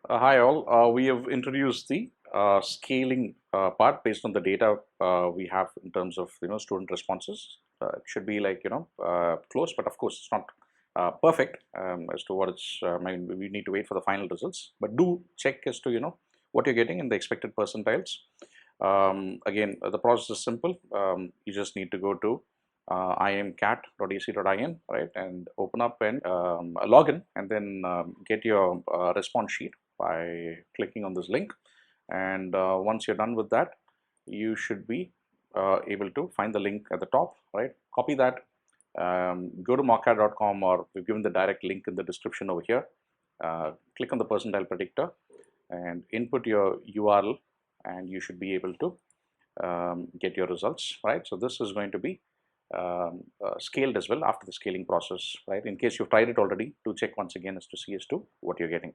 Hi all. We have introduced the scaling part based on the data we have in terms of student responses. It should be like close, but of course it's not perfect as to what it's. We need to wait for the final results, but do check as to what you're getting in the expected percentiles. Again, the process is simple. You just need to go to imcat.ac.in, right, and open up and log in, and then get your response sheet by clicking on this link. And once you're done with that, you should be able to find the link at the top, right? Copy that, go to mockat.com, or we've given the direct link in the description over here. Click on the percentile predictor and input your URL, and you should be able to get your results, right? So this is going to be scaled as well after the scaling process, right? In case you've tried it already, do check once again as to see as to what you're getting.